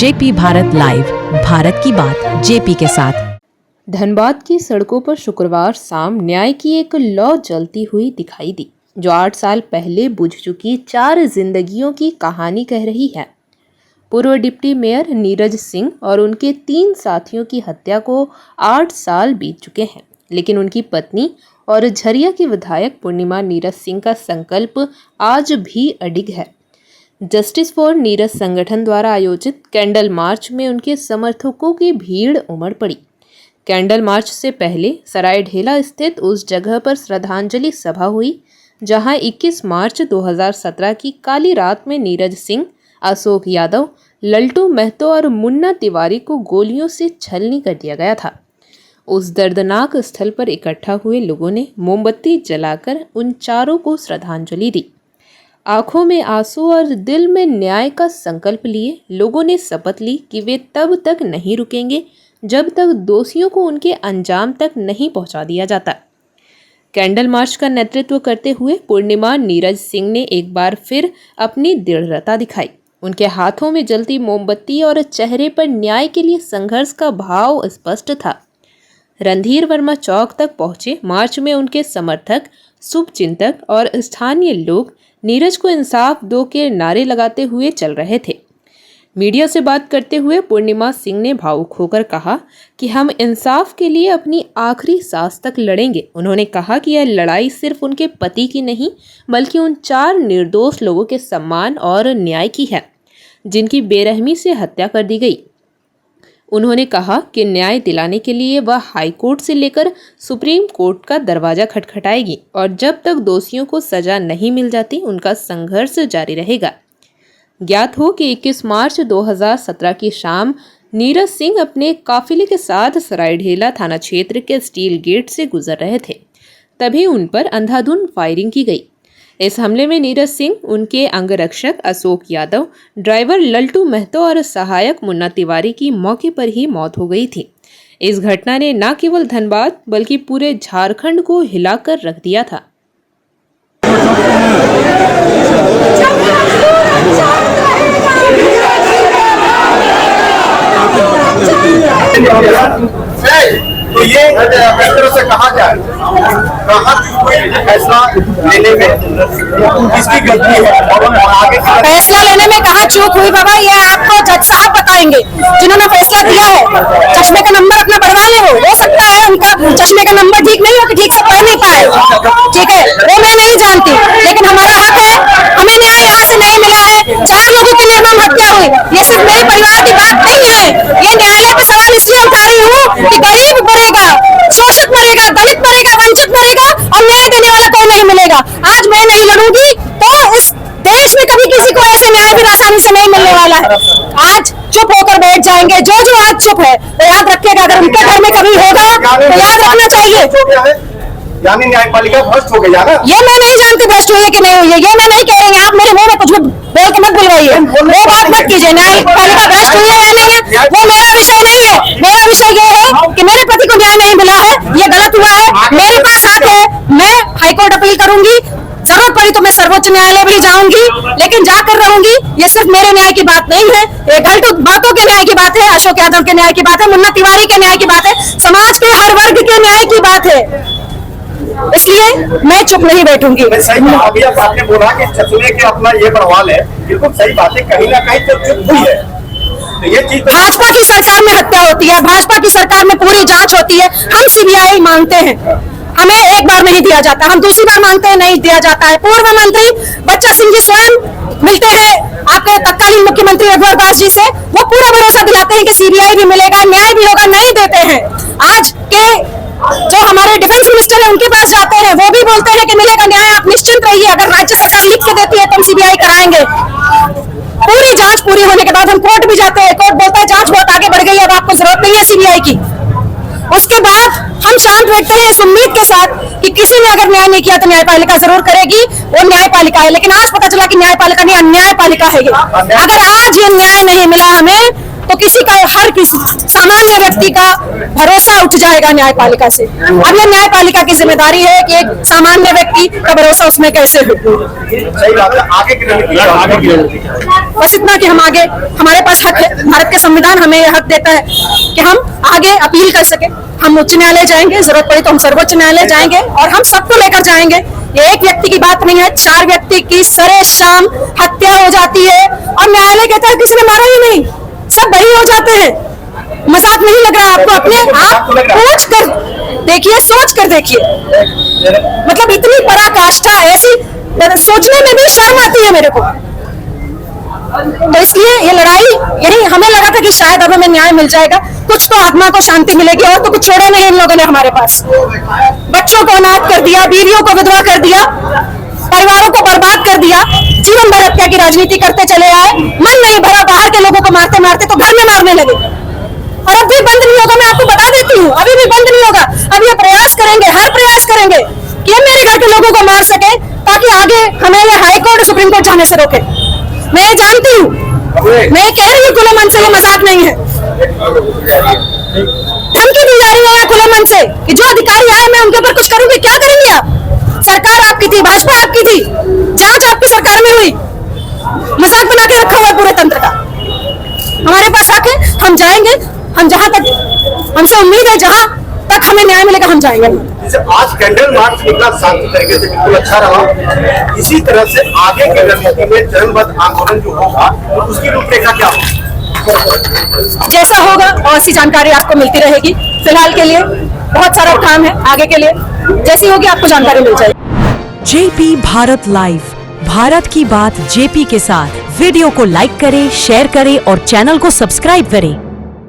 JP Bharat live, Bharat की बात JP के साथ। धनबाद की सड़कों पर शुक्रवार शाम न्याय की एक लौ जलती हुई दिखाई दी, जो 8 साल पहले बुझ चुकी 4 जिंदगियों की कहानी कह रही है। पूर्व डिप्टी मेयर नीरज सिंह और उनके 3 साथियों की हत्या को 8 साल बीत चुके हैं, लेकिन उनकी पत्नी और झरिया की विधायक पूर्णिमा नीरज सिंह का संकल्प आज भी अडिग है। जस्टिस फॉर नीरज संगठन द्वारा आयोजित कैंडल मार्च में उनके समर्थकों की भीड़ उमड़ पड़ी। कैंडल मार्च से पहले सरायढेला स्थित उस जगह पर श्रद्धांजलि सभा हुई, जहां 21 मार्च 2017 की काली रात में नीरज सिंह, अशोक यादव, लल्टू महतो और मुन्ना तिवारी को गोलियों से छलनी कर दिया गया था। उस दर्दनाक स्थल पर इकट्ठा हुए लोगों ने मोमबत्ती जलाकर उन चारों को श्रद्धांजलि दी। आंखों में आंसू और दिल में न्याय का संकल्प लिए लोगों ने शपथ ली कि वे तब तक नहीं रुकेंगे जब तक दोषियों को उनके अंजाम तक नहीं पहुंचा दिया जाता। कैंडल मार्च का नेतृत्व करते हुए पूर्णिमा नीरज सिंह ने एक बार फिर अपनी दृढ़ता दिखाई। उनके हाथों में जलती मोमबत्ती और चेहरे पर न्याय के लिए संघर्ष का भाव स्पष्ट था। रणधीर वर्मा चौक तक पहुंचे मार्च में उनके समर्थक, शुभचिंतक और स्थानीय लोग नीरज को इंसाफ दो के नारे लगाते हुए चल रहे थे। मीडिया से बात करते हुए पूर्णिमा सिंह ने भावुक होकर कहा कि हम इंसाफ के लिए अपनी आखिरी सांस तक लड़ेंगे। उन्होंने कहा कि यह लड़ाई सिर्फ उनके पति की नहीं, बल्कि उन 4 निर्दोष लोगों के सम्मान और न्याय की है, जिनकी बेरहमी से हत्या कर दी गई। उन्होंने कहा कि न्याय दिलाने के लिए वह हाई कोर्ट से लेकर सुप्रीम कोर्ट का दरवाजा खटखटाएगी और जब तक दोषियों को सजा नहीं मिल जाती उनका संघर्ष जारी रहेगा। ज्ञात हो कि 21 मार्च 2017 की शाम नीरज सिंह अपने काफिले के साथ सरायढेला थाना क्षेत्र के स्टील गेट से गुजर रहे थे, तभी उन पर अंधाधुंध फायरिंग की गई। इस हमले में नीरज सिंह, उनके अंगरक्षक अशोक यादव, ड्राइवर लल्टू महतो और सहायक मुन्ना तिवारी की मौके पर ही मौत हो गई थी। इस घटना ने न केवल धनबाद बल्कि पूरे झारखंड को हिलाकर रख दिया था। तो ये इस तरह से कहा जाए, कहाँ फैसला लेने में किसकी गलती है और आगे फैसला लेने में कहाँ चूक हुई बाबा, ये आपको जज साहब बताएंगे। जिन्होंने फैसला दिया है, चश्मे का नंबर अपना बढ़वा ले, हो सकता है उनका चश्मे का नंबर ठीक नहीं हो कि ठीक से पढ़ नहीं पाए, ठीक है, वो मैं नहीं जानती, लेकिन हमारा हक है, हमें न्याय यहाँ से नहीं मिला है। 4 लोगों की निर्मम हत्या हुई, ये सिर्फ मेरे परिवार की बात नहीं है, ये न्यायालय पे सवाल इसलिए उठा रही हूँ कि गरीब मरेगा, शोषित मरेगा, दलित मरेगा, वंचित मरेगा और न्याय देने वाला कोई नहीं मिलेगा। आज मैं नहीं लड़ूंगी तो इस देश में कभी किसी को ऐसे न्याय भी आसानी से नहीं मिलने वाला है। आज चुप होकर बैठ जाएंगे जो आज चुप है, तो याद रखिएगा अगर उनके घर में कभी होगा तो याद रखना चाहिए। यानी न्यायपालिका भ्रष्ट हो गई है ना? ये मैं नहीं जानती भ्रष्ट हुई है कि नहीं हुई है, ये मैं नहीं कह रही हूँ। आप मेरे मुंह में कुछ भी बोल के मत बुलवाइए, वो बात मत कीजिए। न्यायपालिका भ्रष्ट हुई है या नहीं है वो मेरा विषय नहीं है। मेरा विषय ये है कि मेरे पति को न्याय नहीं मिला है, ये गलत हुआ है। मेरे पास हक है, मैं हाईकोर्ट अपील करूंगी, जरूरत पड़ी तो मैं सर्वोच्च न्यायालय भी जाऊंगी, लेकिन जाकर रहूंगी। ये सिर्फ मेरे न्याय की बात नहीं है, ये गलत बातों के न्याय की बात है, अशोक यादव के न्याय की बात है, मुन्ना तिवारी के न्याय की बात है, समाज के हर वर्ग के न्याय की बात है। इसलिए मैं चुप नहीं बैठूंगी। सही अभी आपने बोला कि चश्मे के अपना ये बवाल है, बिल्कुल सही बात है, कहीं ना कहीं तो चुप हुई है। तो ये चीज भाजपा की सरकार में हत्या होती है, भाजपा की सरकार में पूरी जांच होती है, हम सीबीआई मांगते हैं, हमें एक बार नहीं दिया जाता, हम दूसरी बार मांगते हैं, नहीं दिया जाता है। पूर्व मंत्री बच्चा सिंह जी स्वयं मिलते हैं आपके तत्कालीन मुख्यमंत्री रघुवर दास जी से, वो पूरा भरोसा दिलाते हैं कि सीबीआई भी मिलेगा, न्याय भी होगा, नहीं देते हैं। आज के जो हमारे डिफेंस मिनिस्टर है उनके पास जाते हैं, वो भी बोलते हैं कि मिलेगा न्याय, आप निश्चिंत रहिए, अगर राज्य सरकार लिख के देती है तो हम सीबीआई कराएंगे। पूरी जांच पूरी होने के बाद हम कोर्ट भी जाते हैं, कोर्ट बोलता है जांच बहुत आगे बढ़ गई, अब आपको जरूरत नहीं है सीबीआई की। उसके बाद हम शांत बैठते हैं इस उम्मीद के साथ कि किसी ने अगर न्याय नहीं किया तो न्यायपालिका जरूर करेगी, वो न्यायपालिका है। लेकिन आज पता चला कि न्यायपालिका नहीं, अन्यायपालिका है ये। अगर आज ये न्याय नहीं मिला हमें तो किसी का सामान्य व्यक्ति का भरोसा उठ जाएगा न्यायपालिका से। अब ये न्यायपालिका की जिम्मेदारी है कि एक सामान्य व्यक्ति का भरोसा उसमें कैसे हो। सही बात है, आगे की रणनीति बस इतना कि हम आगे, हमारे पास हक है, भारत के संविधान हमें यह हक देता है कि हम आगे अपील कर सके। हम उच्च न्यायालय जाएंगे, जरूरत पड़ी तो हम सर्वोच्च न्यायालय जाएंगे और हम सबको लेकर जाएंगे। ये एक व्यक्ति की बात नहीं है, 4 व्यक्ति की सरे शाम हत्या हो जाती है और न्यायालय कहता है किसी ने मारा ही नहीं, सब बरी हो जाते हैं। मजाक नहीं लग रहा है आपको? अपने आप सोच कर देखिए, सोच कर देखिए, मतलब इतनी पराकाष्ठा, ऐसी सोचने में भी शर्म आती है मेरे को। तो इसलिए ये लड़ाई, यही हमें लगा था कि शायद अब हमें न्याय मिल जाएगा, कुछ तो आत्मा को शांति मिलेगी, और तो कुछ छोड़ा नहीं इन लोगों ने हमारे पास। बच्चों को अनाथ कर दिया, बीवियों को विधवा कर दिया, परिवारों को बर्बाद कर दिया, जीवन भर हत्या की राजनीति करते चले आए। मन नहीं भरा, बाहर के लोगों को मारते मारते तो घर में मारने लगे, और अब भी बंद नहीं होगा। मैं आपको बता देती हूँ, अभी भी बंद नहीं होगा। अब ये प्रयास करेंगे, हर प्रयास करेंगे कि हम मेरे घर के लोगों को मार सके, ताकि आगे हमें ये हाई कोर्ट, सुप्रीम कोर्ट जाने से रोके। मैं ये जानती हूँ, मैं कह रही हूँ खुले मन से, ये मजाक नहीं है। धमकी दी जा रही है खुले मन से कि जो अधिकारी आए मैं उनके ऊपर कुछ करूंगी। क्या करेंगे आप? सरकार आपकी थी, भाजपा आपकी थी, जांच आपकी सरकार में हुई, मजाक बना के रखा हुआ है पूरे तंत्र का। हमारे पास हक है, हम जाएंगे, हम जहां तक हमसे उम्मीद है, जहां तक हमें न्याय मिलेगा हम जाएंगे। जैसे आज कैंडल मार्च निकला शांति तरीके से, बिल्कुल अच्छा रहा। इसी तरह से आगे की रणनीति में चरणबद्ध आंदोलन जो होगा, उसकी रूपरेखा क्या होगी? जैसा होगा और सी जानकारी आपको मिलती रहेगी। फिलहाल के लिए बहुत सारा काम है, आगे के लिए जैसी होगी आपको जानकारी मिल जाएगी। जेपी भारत लाइव, भारत की बात जेपी के साथ। वीडियो को लाइक करें, शेयर करें और चैनल को सब्सक्राइब करें।